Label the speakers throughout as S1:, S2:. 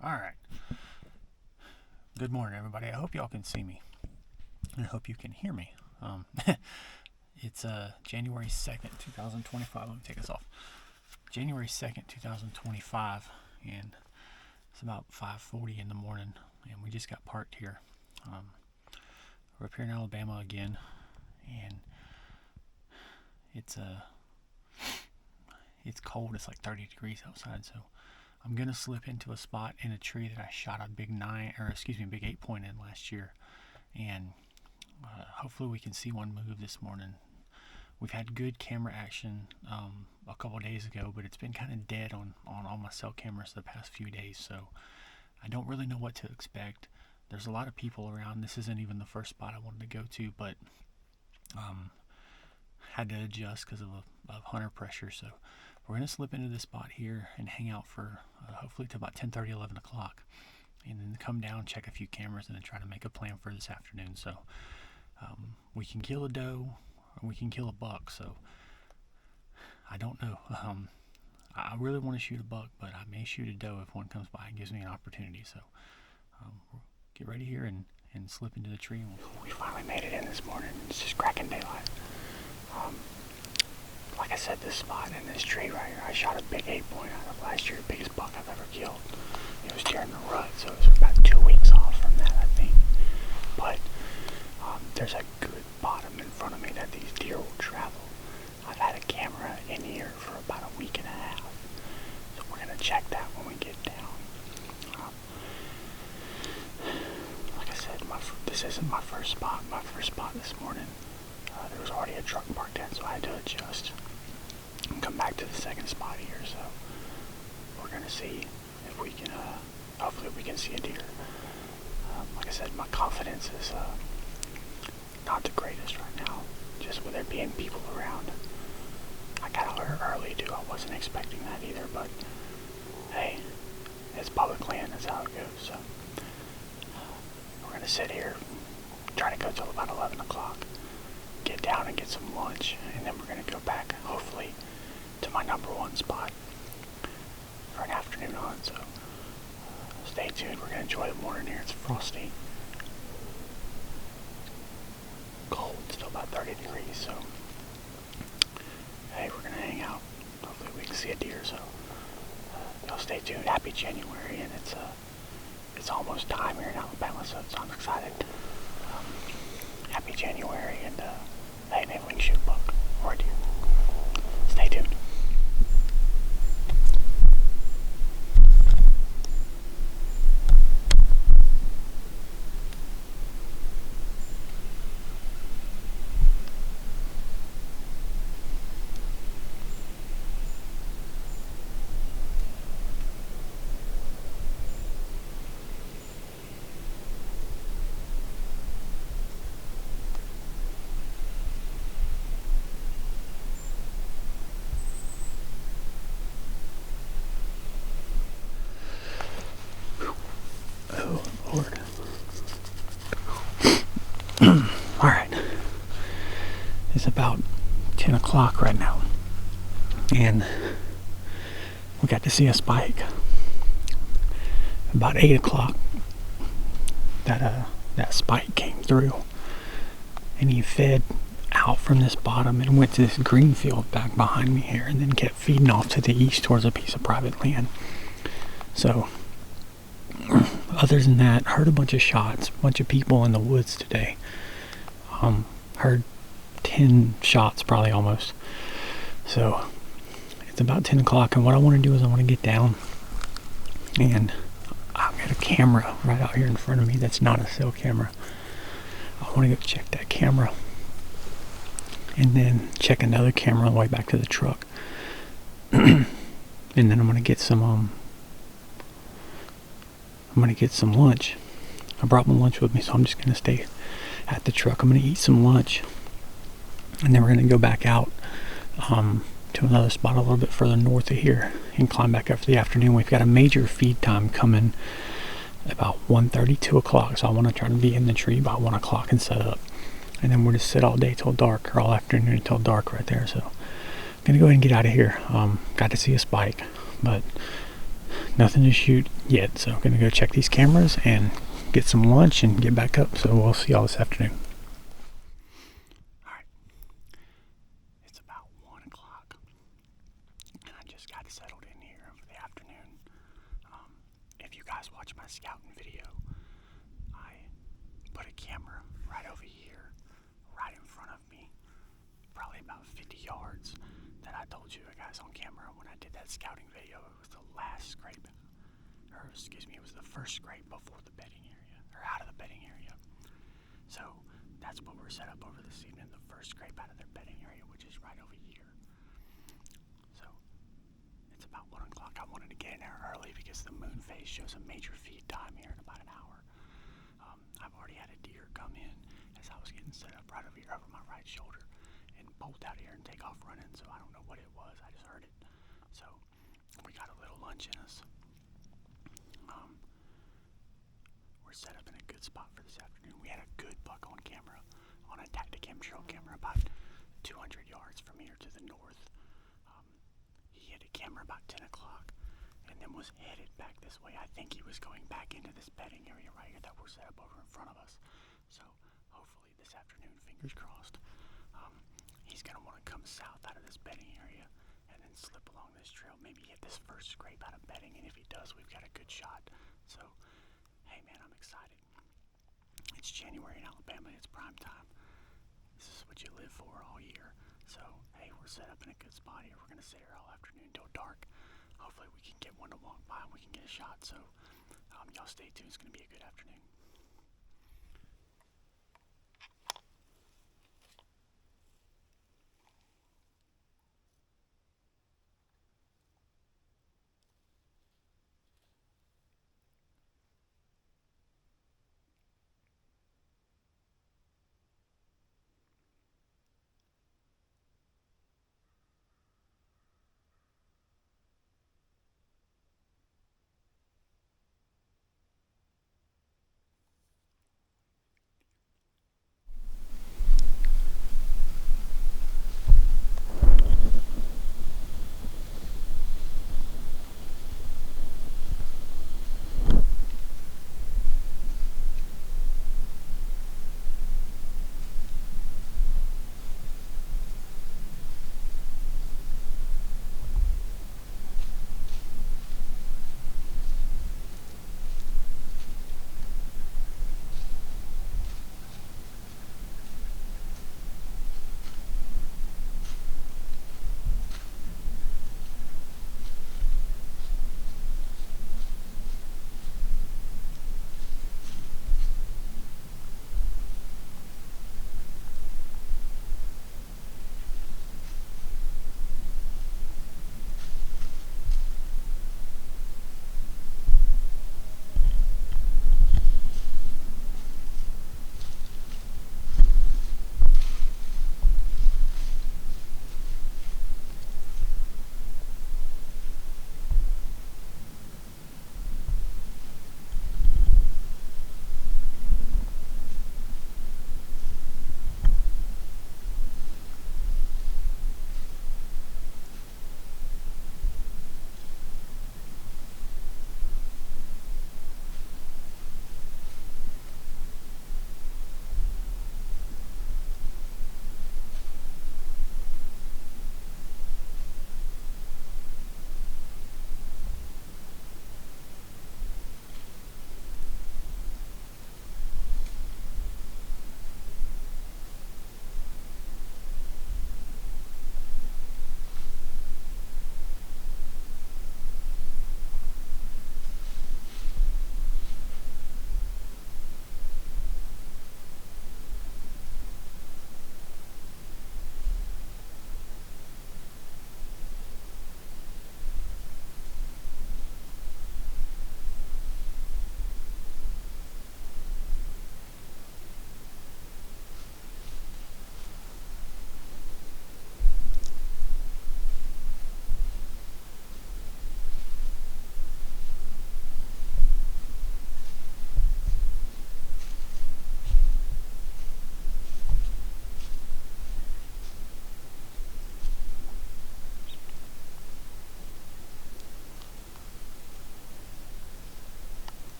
S1: Alright. Good morning, everybody. I hope y'all can see me. And I hope you can hear me. It's January 2nd, 2025. Let me take this off. January 2nd, 2025. And it's about 5:40 in the morning. And we just got parked here. We're up here in Alabama again. And it's cold. It's like 30 degrees outside. So I'm gonna slip into a spot in a tree that I shot a big 8-point in last year, and hopefully we can see one move this morning. We've had good camera action a couple days ago, but it's been kind of dead on all my cell cameras the past few days, so I don't really know what to expect. There's a lot of people around. This isn't even the first spot I wanted to go to, but had to adjust because of hunter pressure, so we're going to slip into this spot here and hang out for hopefully till about 10:30, 11 o'clock. And then come down, check a few cameras, and then try to make a plan for this afternoon. So we can kill a doe or we can kill a buck. So I don't know. I really want to shoot a buck, but I may shoot a doe if one comes by and gives me an opportunity. So we'll get ready here and slip into the tree. And we finally made it in this morning. It's just cracking daylight. Like I said, this spot in this tree right here, I shot a big 8-point out of last year, biggest buck I've ever killed. It was during the rut, so it was about 2 weeks off from that, I think. But there's a good bottom in front of me that these deer will travel. I've had a camera in here for about a week and a half, so we're going to check that when we get down. Like I said, this isn't my first spot. My first spot this morning, there was already a truck parked in, so I had to adjust and come back to the second spot here. So we're going to see if we can, hopefully we can see a deer. Like I said, my confidence is not the greatest right now, just with there being people around. I got out here early too. I wasn't expecting that either, but hey, it's public land, that's how it goes. So we're going to sit here, try to go till about 11 o'clock. Get down and get some lunch, and then we're going to go back, hopefully, to my number one spot for an afternoon hunt. So stay tuned. We're going to enjoy the morning here. It's frosty, cold, still about 30 degrees. So hey, we're going to hang out. Hopefully we can see a deer. So y'all stay tuned. Happy January, and it's almost time here in Alabama, so I'm excited. Happy January, and hey, maybe we can shoot a buck or a deer. Stay tuned. Oh, Lord. Alright. It's about 10 o'clock right now. And we got to see a spike. About 8 o'clock, that spike came through. And he fed out from this bottom and went to this green field back behind me here, and then kept feeding off to the east towards a piece of private land. So other than that, heard a bunch of shots, a bunch of people in the woods today. Heard 10 shots probably almost. So it's about 10 o'clock, and what I want to do is I want to get down, and I've got a camera right out here in front of me that's not a cell camera. I want to go check that camera and then check another camera on the way back to the truck. And then I'm going to get some lunch. I brought my lunch with me, so I'm just going to stay at the truck. I'm going to eat some lunch, and then we're going to go back out to another spot a little bit further north of here and climb back up for the afternoon. We've got a major feed time coming about 1:30, 2 o'clock, so I want to try to be in the tree by 1 o'clock and set up. And then we'll just sit all day till dark, or all afternoon until dark right there. So I'm going to go ahead and get out of here. Got to see a spike, but nothing to shoot yet, so I'm gonna go check these cameras and get some lunch and get back up. So we'll see y'all this afternoon. Alright, it's about 1 o'clock, and I just got settled in here for the afternoon. If you guys watch my scouting video, I put a camera right over here, right in front of me, probably about 50 yards, that I told you guys on camera when I did that scouting video. It was the last scrape, or excuse me, it was the first scrape before the bedding area, or out of the bedding area. So that's what we're set up over this evening, the first scrape out of their bedding area, which is right over here. So it's about 1 o'clock. I wanted to get in there early because the moon phase shows a major feed time here in about an hour. I've already had a deer come in as I was getting set up right over here over my right shoulder and bolt out here and take off running, so I don't know what it was. I just heard it. So we got a little lunch in us. We're set up in a good spot for this afternoon. We had a good buck on camera, on a Tacticam trail camera about 200 yards from here to the north. He hit a camera about 10 o'clock and then was headed back this way. I think he was going back into this bedding area right here that we're set up over in front of us. So hopefully this afternoon, fingers crossed, he's going to want to come south out of this bedding area and then slip along this trail, maybe hit this first scrape out of bedding, and if he does, we've got a good shot. So hey man, I'm excited. It's January in Alabama, it's prime time. This is what you live for all year. So hey, we're set up in a good spot here. We're going to sit here all afternoon till dark. Hopefully we can get one to walk by and we can get a shot. So y'all stay tuned. It's going to be a good afternoon.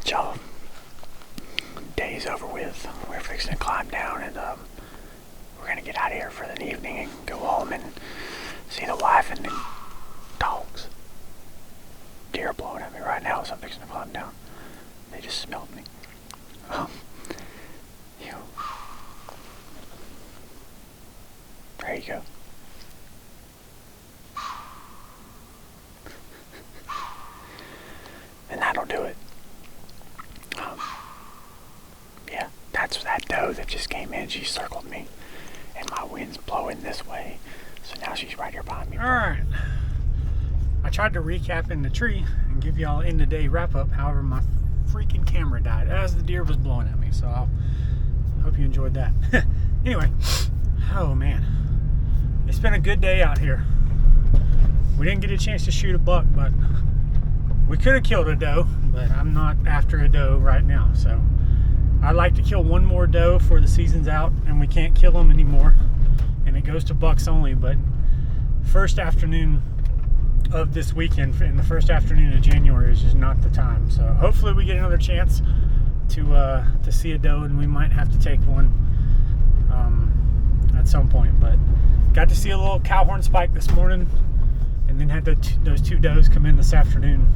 S1: get y'all. Day's over with. We're fixing to climb down, and we're gonna get out of here for the evening and go home and see the wife and the dogs. Deer blowing at me right now as I'm fixing to climb down. They just smelled me. There you go. And that'll do it. Yeah, that's that doe that just came in. She circled me, and my wind's blowing this way. So now she's right here behind me.
S2: All right. I tried to recap in the tree and give y'all an end-of-day wrap-up. However, my freaking camera died as the deer was blowing at me. So I hope you enjoyed that. Anyway, oh man, it's been a good day out here. We didn't get a chance to shoot a buck, but we could have killed a doe, but I'm not after a doe right now. So I'd like to kill one more doe before the season's out and we can't kill them anymore. And it goes to bucks only, but first afternoon of this weekend and the first afternoon of January is just not the time. So hopefully we get another chance to see a doe, and we might have to take one at some point. But got to see a little cow horn spike this morning, and then had those two does come in this afternoon.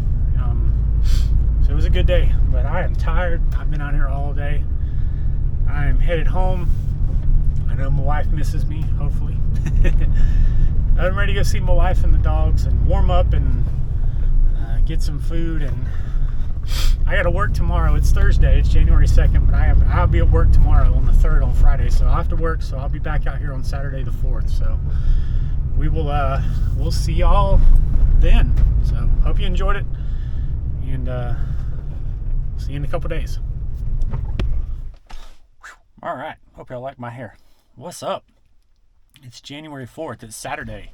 S2: So it was a good day, but I am tired. I've been out here all day. I am headed home. I know my wife misses me, hopefully. I'm ready to go see my wife and the dogs and warm up and get some food. And I got to work tomorrow. It's Thursday. It's January 2nd, but I'll be at work tomorrow on the 3rd on Friday. So I'll have to work. So I'll be back out here on Saturday the 4th. So we'll see y'all then. So hope you enjoyed it, and see you in a couple days. All right. Hope y'all like my hair. What's up? It's January 4th. It's Saturday.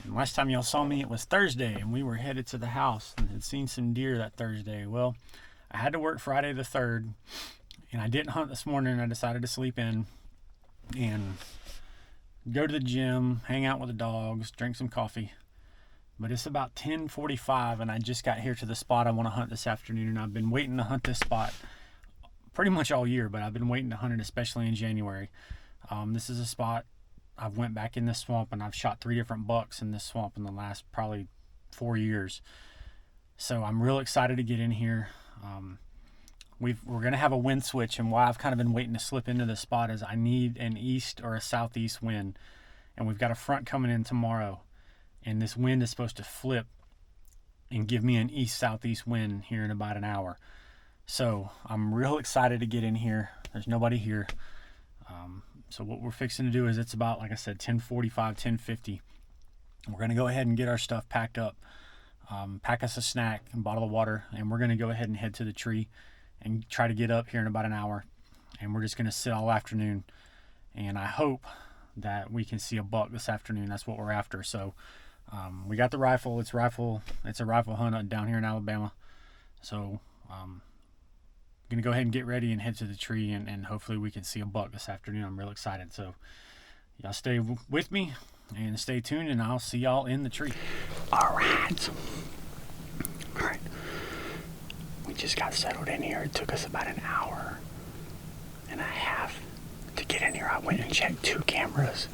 S2: And last time y'all saw me, it was Thursday, and we were headed to the house and had seen some deer that Thursday. Well, I had to work Friday the 3rd, and I didn't hunt this morning. I decided to sleep in and go to the gym, hang out with the dogs, drink some coffee. But it's about 10:45, and I just got here to the spot I want to hunt this afternoon, and I've been waiting to hunt this spot pretty much all year, but I've been waiting to hunt it, especially in January. This is a spot I've went back in this swamp, and I've shot 3 different bucks in this swamp in the last probably 4 years. So I'm real excited to get in here. We're going to have a wind switch, and why I've kind of been waiting to slip into this spot is I need an east or a southeast wind, and we've got a front coming in tomorrow, and this wind is supposed to flip and give me an east-southeast wind here in about an hour. So I'm real excited to get in here. There's nobody here. So what we're fixing to do is, it's about, like I said, 10:45, 10:50. We're going to go ahead and get our stuff packed up, pack us a snack and bottle of water, and we're going to go ahead and head to the tree and try to get up here in about an hour. And we're just going to sit all afternoon, and I hope that we can see a buck this afternoon. That's what we're after. So we got the rifle. It's a rifle hunt down here in Alabama. So going to go ahead and get ready and head to the tree, and hopefully we can see a buck this afternoon. I'm real excited. So y'all stay with me and stay tuned, and I'll see y'all in the tree.
S1: All right. We just got settled in here. It took us about an hour and a half to get in here. I went and checked 2 cameras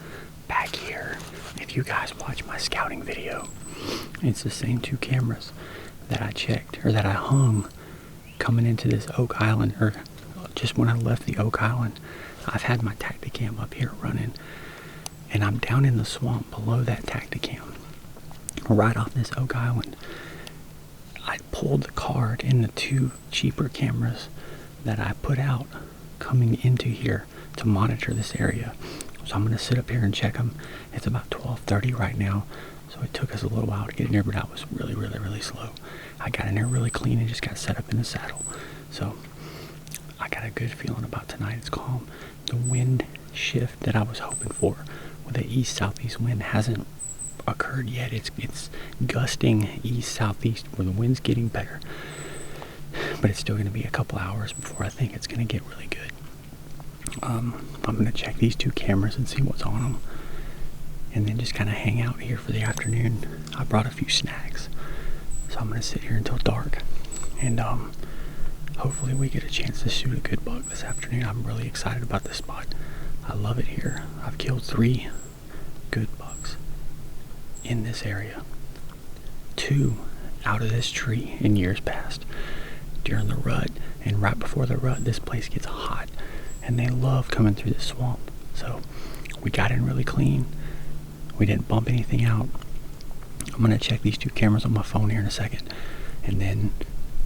S1: back here. If you guys watch my scouting video, it's the same 2 cameras that I checked, or that I hung coming into this Oak Island, or just when I left the Oak Island. I've had my Tacticam up here running, and I'm down in the swamp below that Tacticam, right off this Oak Island. I pulled the card in the 2 cheaper cameras that I put out coming into here to monitor this area. So I'm going to sit up here and check them. It's about 12:30 right now, so it took us a little while to get in there, but I was really, really, really slow. I got in there really clean and just got set up in the saddle. So I got a good feeling about tonight. It's calm. The wind shift that I was hoping for with the east-southeast wind hasn't occurred yet. It's gusting east-southeast, where the wind's getting better. But it's still going to be a couple hours before I think it's going to get really good. I'm going to check these 2 cameras and see what's on them, and then just kind of hang out here for the afternoon. I brought a few snacks, so I'm going to sit here until dark, and hopefully we get a chance to shoot a good buck this afternoon. I'm really excited about this spot. I love it here. I've killed 3 good bucks in this area. 2 out of this tree in years past during the rut, and right before the rut this place gets hot and they love coming through the swamp. So we got in really clean. We didn't bump anything out. I'm gonna check these 2 cameras on my phone here in a second, and then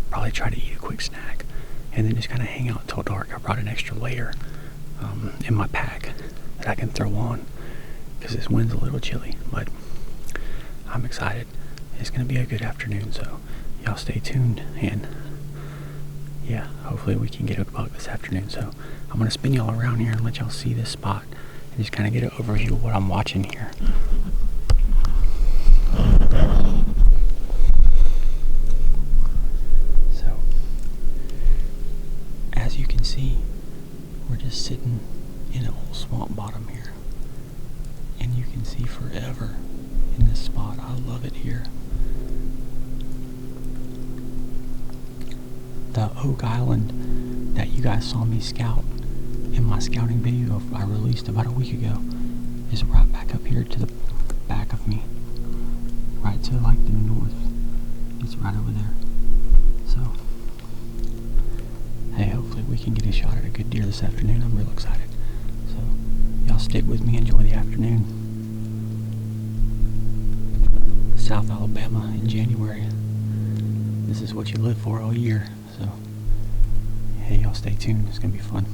S1: probably try to eat a quick snack, and then just kind of hang out until dark. I brought an extra layer in my pack that I can throw on because this wind's a little chilly, but I'm excited. It's gonna be a good afternoon, so y'all stay tuned, and yeah, hopefully we can get a buck this afternoon. So I'm gonna spin y'all around here and let y'all see this spot and just kind of get an overview of what I'm watching here. So as you can see, we're just sitting in a little swamp bottom here, and you can see forever in this spot. I love it here. The Oak Island that you guys saw me scout in my scouting video I released about a week ago is right back up here to the back of me, right to like the north. It's right over there. So hey, hopefully we can get a shot at a good deer this afternoon. I'm real excited. So y'all stick with me, enjoy the afternoon. South Alabama in January. This is what you live for all year. So hey, y'all stay tuned. It's gonna be fun.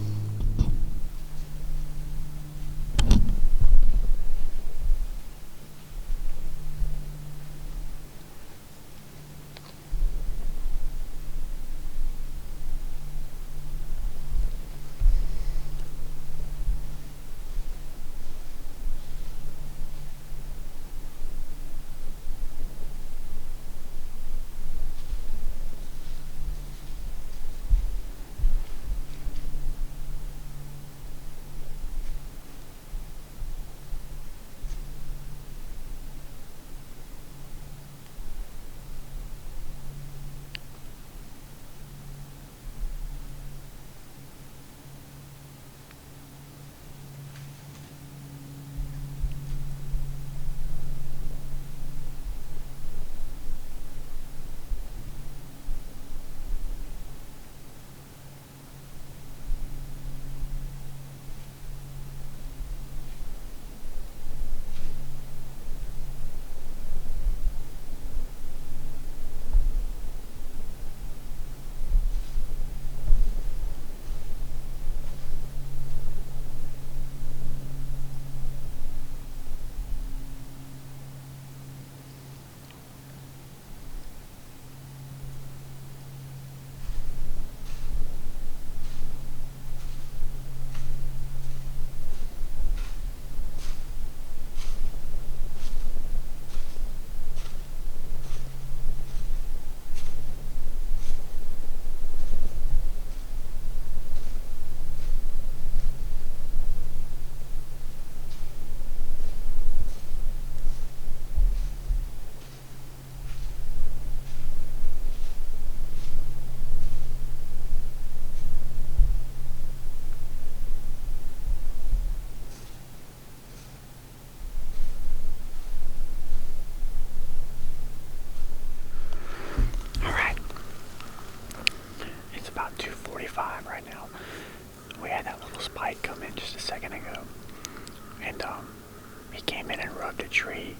S1: Tree,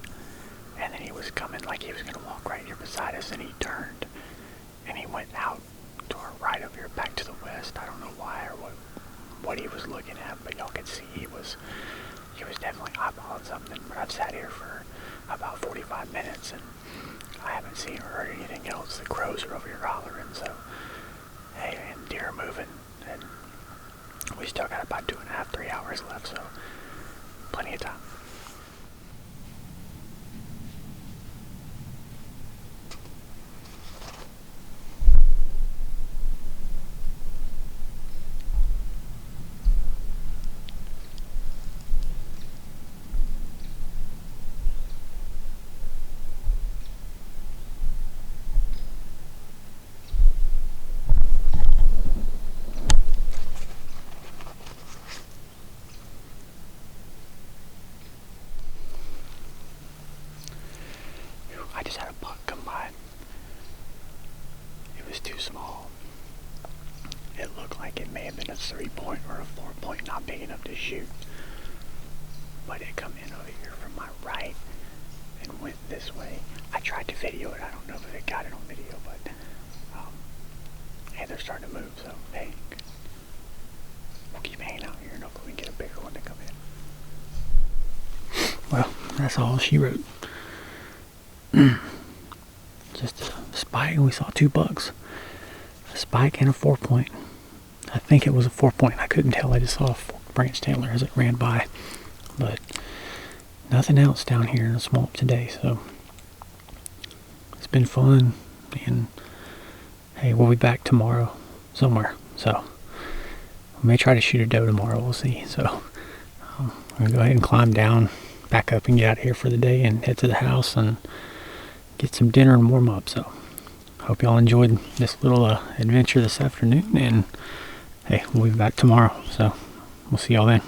S1: and then he was coming like he was going to walk right here beside us, and he turned and he went out to our right over here back to the west. I don't know why or what he was looking at, but y'all could see he was definitely eyeballing something. But I've sat here for about 45 minutes and I haven't seen or heard anything else. The crows are over here hollering, so hey, and deer are moving, and we still got about 2.5, 3 hours left, so plenty of time. it was too small. It looked like it may have been a 3-point or a 4-point, not big enough to shoot. But it come in over here from my right and went this way. I tried to video it. I don't know if it got it on video, but hey, they're starting to move, so hey, we'll keep hanging out here and hopefully we can get a bigger one to come in. Well, that's all she wrote. Just a spike, and we saw 2 bucks. A spike and a 4-point. I think it was a 4-point. I couldn't tell. I just saw a branch tailer as it ran by. But nothing else down here in the swamp today, so it's been fun. And hey, we'll be back tomorrow somewhere. So we may try to shoot a doe tomorrow. We'll see. So I'm gonna go ahead and climb down, back up, and get out of here for the day, and head to the house and get some dinner and warm up. So hope y'all enjoyed this little adventure this afternoon, and hey, we'll be back tomorrow. So we'll see y'all then.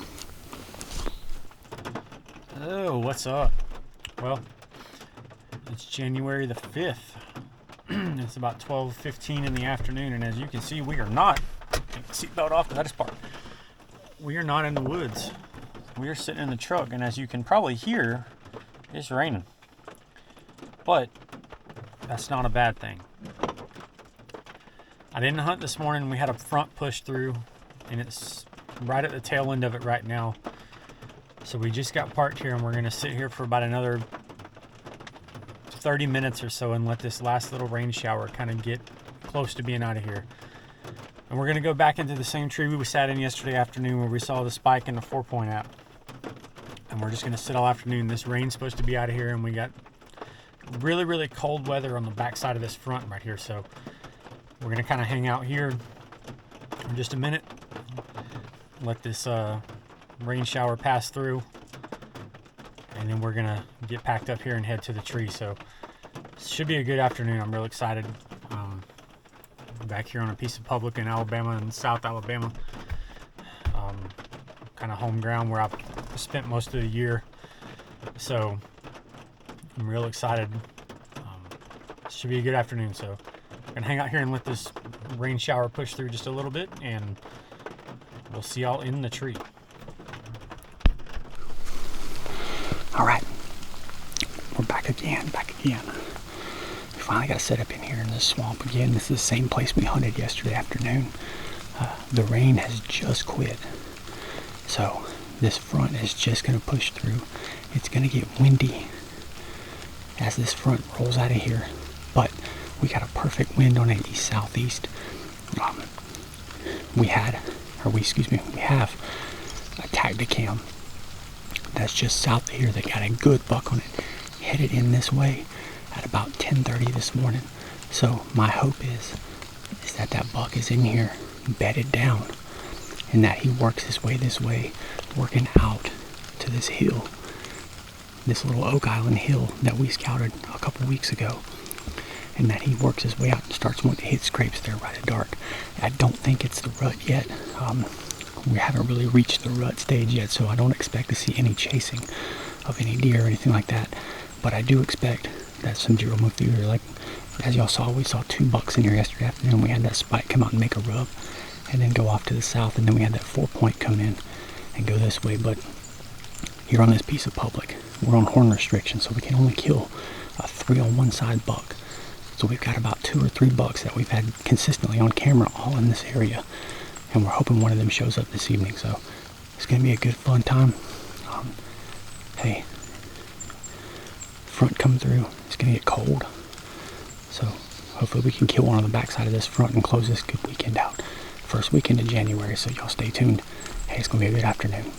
S2: Oh, what's up? Well, it's January the 5th. It's about 12:15 in the afternoon, and as you can see, we are not, take the seatbelt off because I just parked. We are not in the woods. We are sitting in the truck, and as you can probably hear, it's raining. But that's not a bad thing. I didn't hunt this morning. We had a front push through, and it's right at the tail end of it right now. So we just got parked here, and we're going to sit here for about another 30 minutes or so and let this last little rain shower kind of get close to being out of here. And we're going to go back into the same tree we sat in yesterday afternoon where we saw the spike in the 4-point app. And we're just going to sit all afternoon. This rain's supposed to be out of here, and we got really, really cold weather on the back side of this front right here. So we're going to kind of hang out here for just a minute, let this rain shower pass through, and then we're gonna get packed up here and head to the tree. So it should be a good afternoon. I'm real excited. Back here on a piece of public in Alabama, in South Alabama, kind of home ground where I've spent most of the year. So I'm real excited. It should be a good afternoon. So I'm gonna hang out here and let this rain shower push through just a little bit, and we'll see y'all in the tree.
S1: All right, we're back again. We finally got set up in here in this swamp again. This is the same place we hunted yesterday afternoon. The rain has just quit, so this front is just going to push through. It's going to get windy as this front rolls out of here, but we got a perfect wind on an east-southeast. We have a Tacticam that's just south of here that got a good buck on it, headed in this way at about 10:30 this morning. So my hope is that that buck is in here bedded down, and that he works his way this way, working out to this hill, this little Oak Island hill that we scouted a couple weeks ago, and that he works his way out and starts wanting to hit scrapes there right at dark. I don't think it's the rut yet. We haven't really reached the rut stage yet, so I don't expect to see any chasing of any deer or anything like that. But I do expect that some deer will move through here. Like, as y'all saw, we saw 2 bucks in here yesterday afternoon. We had that spike come out and make a rub, and then go off to the south, and then we had that 4-point come in and go this way. But here on this piece of public, we're on horn restriction, so we can only kill a 3 on one side buck. So we've got about 2 or 3 bucks that we've had consistently on camera all in this area. And we're hoping one of them shows up this evening. So it's going to be a good, fun time. Hey, front come through. It's going to get cold. So hopefully we can kill one on the backside of this front and close this good weekend out. First weekend of January, so y'all stay tuned. Hey, it's going to be a good afternoon.